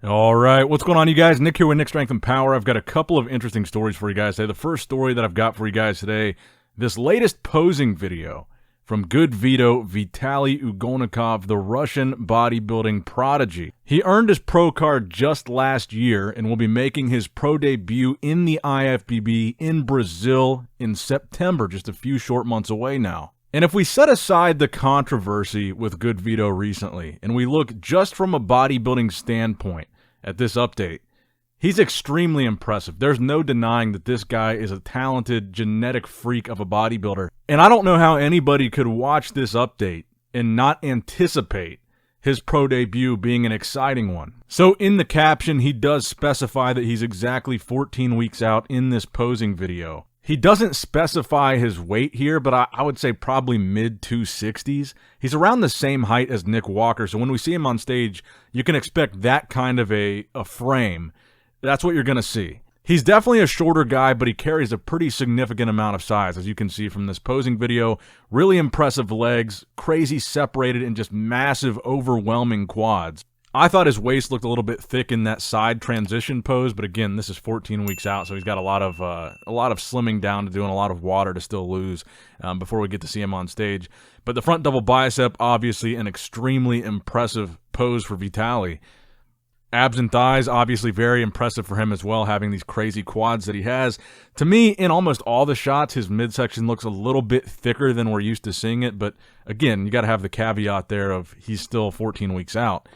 All right, what's going on, you guys? Nick here with Nick Strength and Power. I've got a couple of interesting stories for you guys today. The first story that I've got for you guys today, this latest posing video from GoodVito, Vitaly Ugonikov, the Russian bodybuilding prodigy. He earned his pro card just last year and will be making his pro debut in the IFBB in Brazil in September, just a few short months away now. And if we set aside the controversy with GoodVito recently, and we look just from a bodybuilding standpoint at this update, he's extremely impressive. There's no denying that this guy is a talented, genetic freak of a bodybuilder. And I don't know how anybody could watch this update and not anticipate his pro debut being an exciting one. So in the caption, he does specify that he's exactly 14 weeks out in this posing video. He doesn't specify his weight here, but I would say probably mid-260s. He's around the same height as Nick Walker, so when we see him on stage, you can expect that kind of a frame. That's what you're going to see. He's definitely a shorter guy, but he carries a pretty significant amount of size, as you can see from this posing video. Really impressive legs, crazy separated, and just massive, overwhelming quads. I thought his waist looked a little bit thick in that side transition pose, but again, this is 14 weeks out, so he's got a lot of slimming down to do and a lot of water to still lose before we get to see him on stage. But the front double bicep, obviously an extremely impressive pose for Vitaly. Abs and thighs, obviously very impressive for him as well, having these crazy quads that he has. To me, in almost all the shots, his midsection looks a little bit thicker than we're used to seeing it, but again, you got to have the caveat there of he's still 14 weeks out.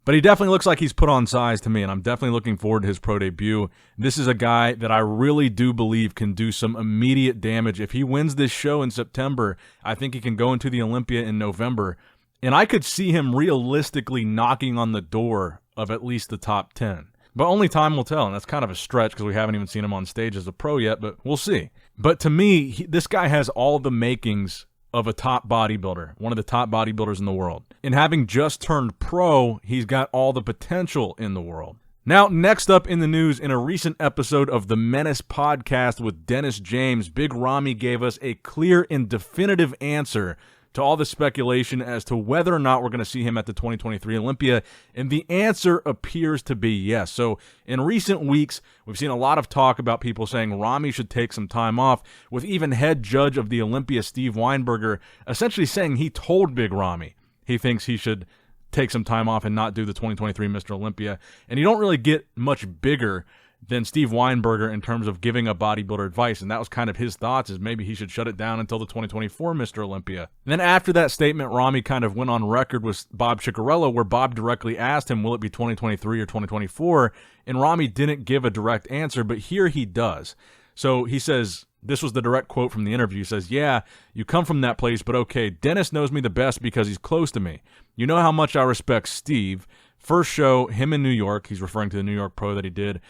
But he definitely looks like he's put on size to me, and I'm definitely looking forward to his pro debut. This is a guy that I really do believe can do some immediate damage. If he wins this show in September, I think he can go into the Olympia in November, and I could see him realistically knocking on the door of at least the top 10. But only time will tell, and that's kind of a stretch because we haven't even seen him on stage as a pro yet, but we'll see. But to me, this guy has all the makings of a top bodybuilder, one of the top bodybuilders in the world. And having just turned pro, he's got all the potential in the world. Now, next up in the news, in a recent episode of the Menace podcast with Dennis James, Big Ramy gave us a clear and definitive answer to all the speculation as to whether or not we're going to see him at the 2023 Olympia, and the answer appears to be yes. So in recent weeks, we've seen a lot of talk about people saying Ramy should take some time off, with even head judge of the Olympia, Steve Weinberger, essentially saying he told Big Ramy he thinks he should take some time off and not do the 2023 Mr. Olympia. And you don't really get much bigger than Steve Weinberger in terms of giving a bodybuilder advice, and that was kind of his thoughts, is maybe he should shut it down until the 2024 Mr. Olympia. And then after that statement, Ramy kind of went on record with Bob Ciccarello, where Bob directly asked him, will it be 2023 or 2024? And Ramy didn't give a direct answer, but here he does. So he says, this was the direct quote from the interview. He says, yeah, you come from that place, but okay, Dennis knows me the best because he's close to me. You know how much I respect Steve. First show, him in New York. He's referring to the New York Pro that he did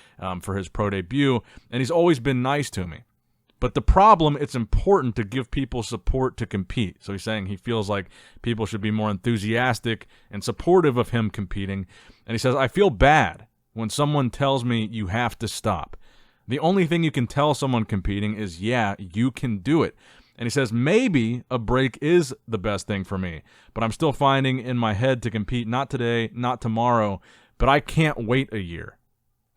for his pro debut, and he's always been nice to me. But the problem, it's important to give people support to compete. So he's saying he feels like people should be more enthusiastic and supportive of him competing. And he says, I feel bad when someone tells me you have to stop. The only thing you can tell someone competing is, yeah, you can do it. And he says, maybe a break is the best thing for me, but I'm still finding in my head to compete, not today, not tomorrow, but I can't wait a year.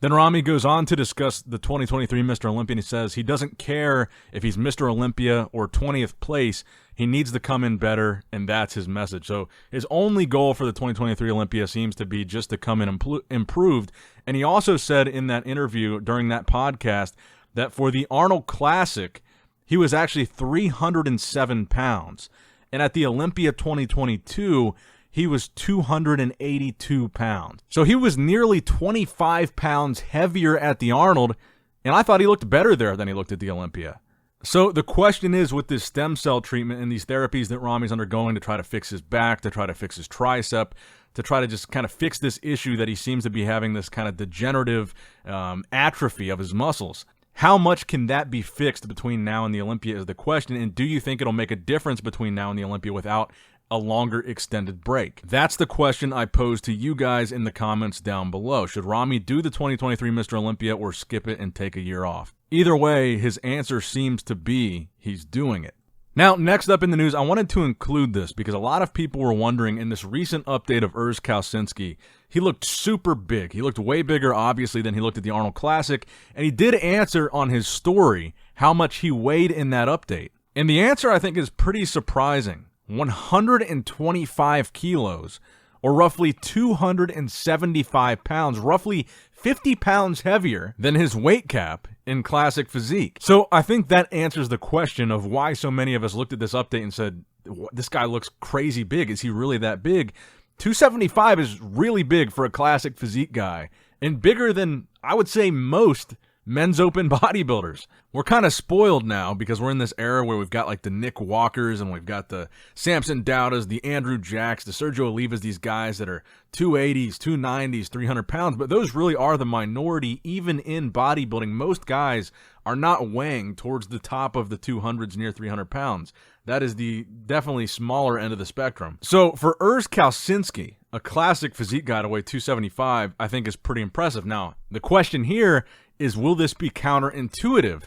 Then Ramy goes on to discuss the 2023 Mr. Olympia, and he says he doesn't care if he's Mr. Olympia or 20th place. He needs to come in better, and that's his message. So his only goal for the 2023 Olympia seems to be just to come in improved. And he also said in that interview during that podcast that for the Arnold Classic, he was actually 307 pounds. And at the Olympia 2022, he was 282 pounds. So he was nearly 25 pounds heavier at the Arnold, and I thought he looked better there than he looked at the Olympia. So the question is, with this stem cell treatment and these therapies that Ramy's undergoing to try to fix his back, to try to fix his tricep, to try to just kind of fix this issue that he seems to be having, this kind of degenerative atrophy of his muscles. How much can that be fixed between now and the Olympia is the question, and do you think it'll make a difference between now and the Olympia without a longer extended break? That's the question I pose to you guys in the comments down below. Should Ramy do the 2023 Mr. Olympia or skip it and take a year off? Either way, his answer seems to be he's doing it. Now, next up in the news, I wanted to include this because a lot of people were wondering in this recent update of Urs Kalecinski, he looked super big. He looked way bigger, obviously, than he looked at the Arnold Classic, and he did answer on his story how much he weighed in that update. And the answer, I think, is pretty surprising. 125 kilos, or roughly 275 pounds, roughly 50 pounds heavier than his weight cap in classic physique. So I think that answers the question of why so many of us looked at this update and said, this guy looks crazy big. Is he really that big? 275 is really big for a classic physique guy, and bigger than, I would say, most men's open bodybuilders. We're kind of spoiled now because we're in this era where we've got like the Nick Walkers and we've got the Samson Dowdas, the Andrew Jacks, the Sergio Olivas, these guys that are 280s, 290s, 300 pounds, but those really are the minority. Even in bodybuilding, most guys are not weighing towards the top of the 200s, near 300 pounds. That is the definitely smaller end of the spectrum. So for Urs Kalecinski, a classic physique guy to weigh 275, I think is pretty impressive. Now, the question here is, will this be counterintuitive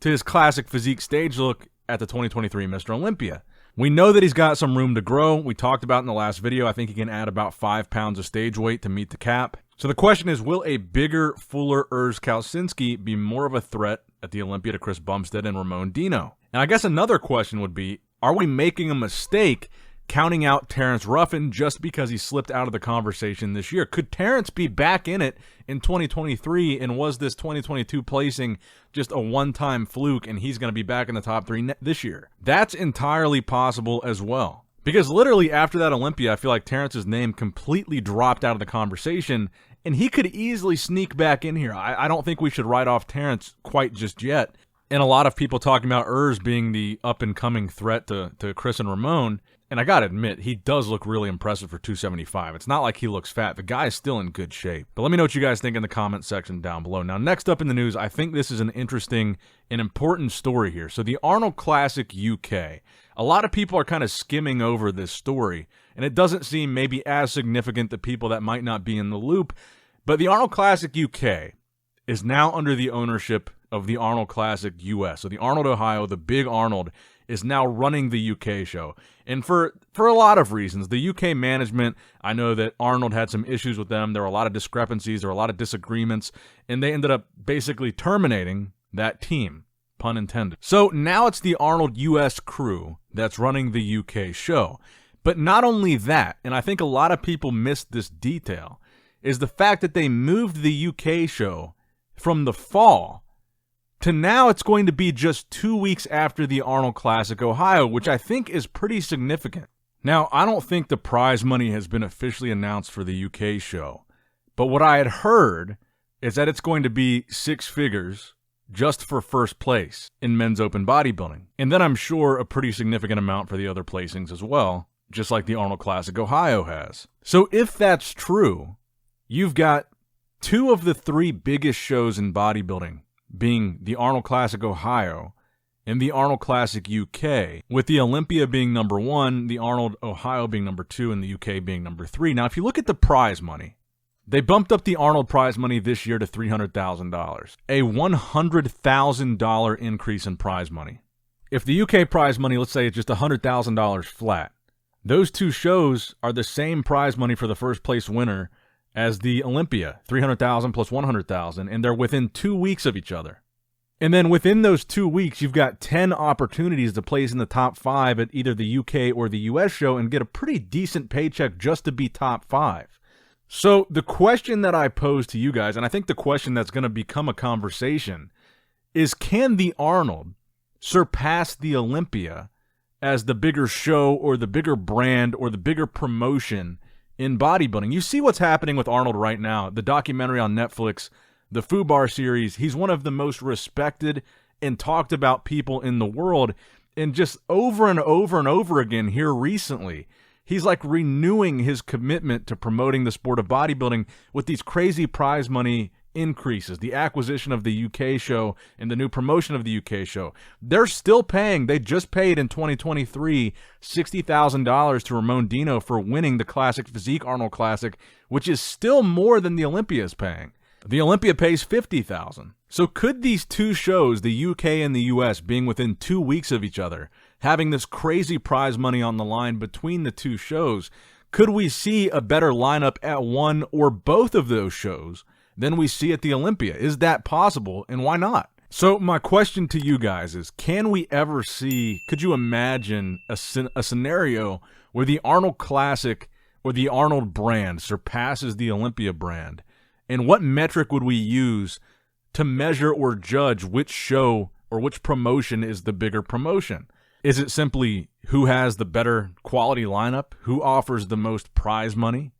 to his classic physique stage look at the 2023 Mr. Olympia? We know that he's got some room to grow. We talked about in the last video, I think he can add about 5 pounds of stage weight to meet the cap. So the question is, will a bigger, fuller Urs Kalecinski be more of a threat at the Olympia to Chris Bumstead and Ramon Dino? And I guess another question would be, are we making a mistake counting out Terrence Ruffin just because he slipped out of the conversation this year? Could Terrence be back in it in 2023, and was this 2022 placing just a one-time fluke and he's going to be back in the top 3 this year? That's entirely possible as well. Because literally after that Olympia, I feel like Terrence's name completely dropped out of the conversation, and he could easily sneak back in here. I don't think we should write off Terrence quite just yet. And a lot of people talking about Urs being the up-and-coming threat to Chris and Ramon. And I gotta admit, he does look really impressive for 275. It's not like he looks fat. The guy is still in good shape. But let me know what you guys think in the comment section down below. Now, next up in the news, I think this is an interesting and important story here. So the Arnold Classic UK. A lot of people are kind of skimming over this story, and it doesn't seem maybe as significant to people that might not be in the loop. But the Arnold Classic UK is now under the ownership of the Arnold Classic US. So the Arnold, Ohio, the big Arnold, is now running the UK show. And for a lot of reasons, the UK management, I know that Arnold had some issues with them. There were a lot of discrepancies. There were a lot of disagreements. And they ended up basically terminating that team, pun intended. So now it's the Arnold US crew that's running the UK show. But not only that, and I think a lot of people missed this detail, is the fact that they moved the UK show from the fall to now it's going to be just 2 weeks after the Arnold Classic Ohio, which I think is pretty significant. Now, I don't think the prize money has been officially announced for the UK show, but what I had heard is that it's going to be 6 figures just for first place in men's open bodybuilding. And then I'm sure a pretty significant amount for the other placings as well, just like the Arnold Classic Ohio has. So if that's true, you've got 2 of the 3 biggest shows in bodybuilding being the Arnold Classic Ohio and the Arnold Classic UK, with the Olympia being number 1, the Arnold Ohio being number 2, and the UK being number 3. Now, if you look at the prize money, they bumped up the Arnold prize money this year to $300,000, a $100,000 increase in prize money. If the UK prize money, let's say it's just $100,000 flat, those 2 shows are the same prize money for the first place winner as the Olympia, $300,000 plus $100,000, and they're within 2 weeks of each other. And then within those 2 weeks, you've got 10 opportunities to place in the top 5 at either the UK or the US show and get a pretty decent paycheck just to be top 5. So the question that I pose to you guys, and I think the question that's going to become a conversation, is can the Arnold surpass the Olympia as the bigger show or the bigger brand or the bigger promotion in bodybuilding? You see what's happening with Arnold right now. The documentary on Netflix, the FUBAR series, he's one of the most respected and talked about people in the world. And just over and over and over again here recently, he's like renewing his commitment to promoting the sport of bodybuilding with these crazy prize money increases, the acquisition of the UK show and the new promotion of the UK show. They're still paying. They just paid in 2023 $60,000 to Ramon Dino for winning the Classic Physique Arnold Classic, which is still more than the Olympia is paying. The Olympia pays $50,000. So could these two shows, the UK and the US, being within 2 weeks of each other, having this crazy prize money on the line between the two shows, could we see a better lineup at one or both of those shows than we see at the Olympia? Is that possible, and why not? So my question to you guys is, can we ever see, could you imagine a scenario where the Arnold Classic or the Arnold brand surpasses the Olympia brand? And what metric would we use to measure or judge which show or which promotion is the bigger promotion? Is it simply who has the better quality lineup? Who offers the most prize money?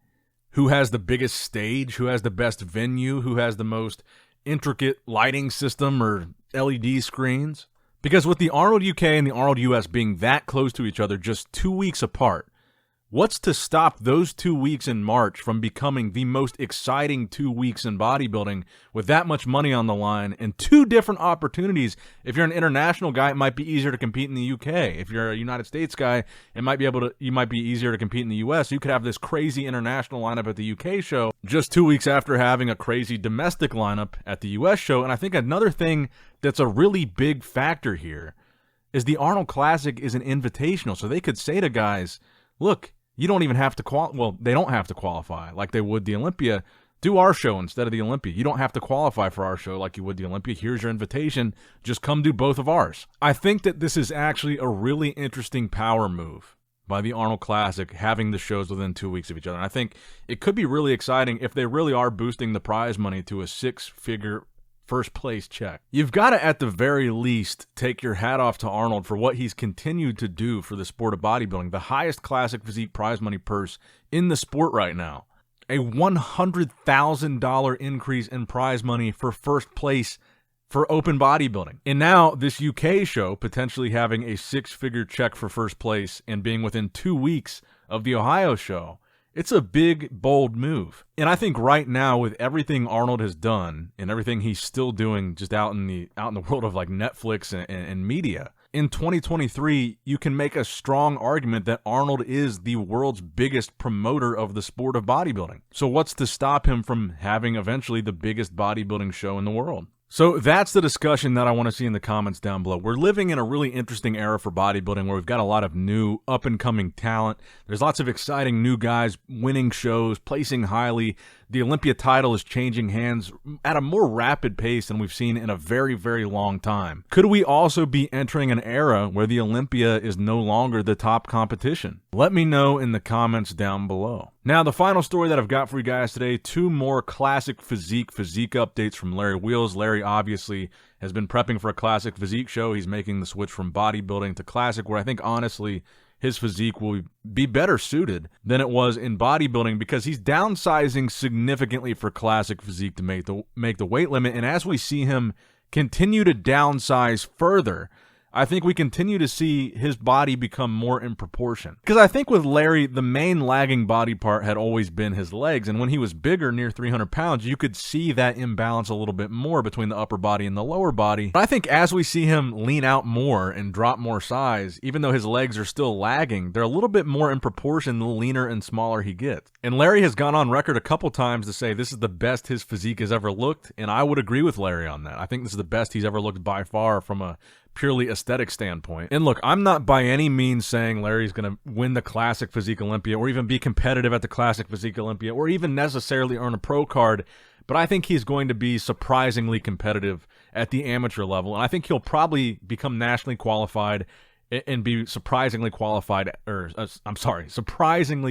Who has the biggest stage? Who has the best venue? Who has the most intricate lighting system or LED screens? Because with the Arnold UK and the Arnold US being that close to each other, just 2 weeks apart, what's to stop those 2 weeks in March from becoming the most exciting 2 weeks in bodybuilding with that much money on the line and two different opportunities? If you're an international guy, it might be easier to compete in the UK. If you're a United States guy, you might be easier to compete in the US. You could have this crazy international lineup at the UK show just 2 weeks after having a crazy domestic lineup at the US show. And I think another thing that's a really big factor here is the Arnold Classic is an invitational. So they could say to guys, look, you don't even have to they don't have to qualify like they would the Olympia. Do our show instead of the Olympia. You don't have to qualify for our show like you would the Olympia. Here's your invitation. Just come do both of ours. I think that this is actually a really interesting power move by the Arnold Classic, having the shows within 2 weeks of each other. And I think it could be really exciting if they really are boosting the prize money to a six-figure first place check. You've got to, at the very least, take your hat off to Arnold for what he's continued to do for the sport of bodybuilding. The highest classic physique prize money purse in the sport right now. A $100,000 increase in prize money for first place for open bodybuilding. And now this UK show potentially having a six-figure check for first place and being within 2 weeks of the Ohio show. It's a big, bold move. And I think right now, with everything Arnold has done and everything he's still doing just out in the world of like Netflix and media, in 2023, you can make a strong argument that Arnold is the world's biggest promoter of the sport of bodybuilding. So what's to stop him from having eventually the biggest bodybuilding show in the world? So that's the discussion that I want to see in the comments down below. We're living in a really interesting era for bodybuilding where we've got a lot of new up-and-coming talent. There's lots of exciting new guys winning shows, placing highly. The Olympia title is changing hands at a more rapid pace than we've seen in a very, very long time. Could we also be entering an era where the Olympia is no longer the top competition? Let me know in the comments down below. Now, the final story that I've got for you guys today, two more classic physique updates from Larry Wheels. Larry obviously has been prepping for a classic physique show. He's making the switch from bodybuilding to classic, where I think honestly his physique will be better suited than it was in bodybuilding because he's downsizing significantly for classic physique to make the weight limit. And as we see him continue to downsize further, I think we continue to see his body become more in proportion. Because I think with Larry, the main lagging body part had always been his legs. And when he was bigger, near 300 pounds, you could see that imbalance a little bit more between the upper body and the lower body. But I think as we see him lean out more and drop more size, even though his legs are still lagging, they're a little bit more in proportion the leaner and smaller he gets. And Larry has gone on record a couple times to say this is the best his physique has ever looked. And I would agree with Larry on that. I think this is the best he's ever looked by far from a purely aesthetic standpoint. And look, I'm not by any means saying Larry's going to win the Classic Physique Olympia or even be competitive at the Classic Physique Olympia or even necessarily earn a pro card, but I think he's going to be surprisingly competitive at the amateur level. And I think he'll probably become nationally qualified and be surprisingly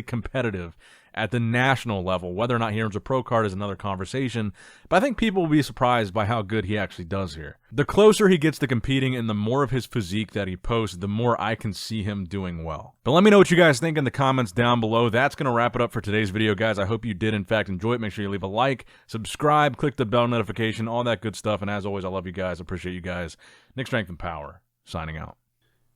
competitive at the national level. Whether or not he earns a pro card is another conversation, but I think people will be surprised by how good he actually does here. The closer he gets to competing and the more of his physique that he posts, the more I can see him doing well. But let me know what you guys think in the comments down below. That's going to wrap it up for today's video, guys. I hope you did, in fact, enjoy it. Make sure you leave a like, subscribe, click the bell notification, all that good stuff. And as always, I love you guys. Appreciate you guys. Nick Strength and Power, signing out.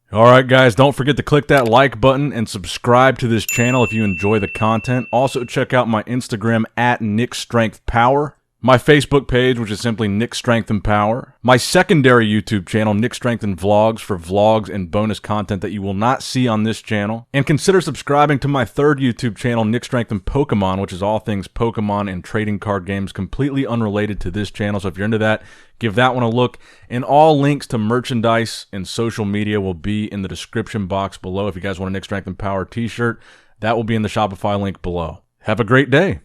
All right, guys, don't forget to click that like button and subscribe to this channel if you enjoy the content. Also, check out my Instagram at NickStrengthPower. my Facebook page, which is simply Nick Strength and Power, my secondary YouTube channel, Nick Strength and Vlogs, for vlogs and bonus content that you will not see on this channel, and consider subscribing to my third YouTube channel, Nick Strength and Pokemon, which is all things Pokemon and trading card games, completely unrelated to this channel. So if you're into that, give that one a look. And all links to merchandise and social media will be in the description box below. If you guys want a Nick Strength and Power t-shirt, that will be in the Shopify link below. Have a great day.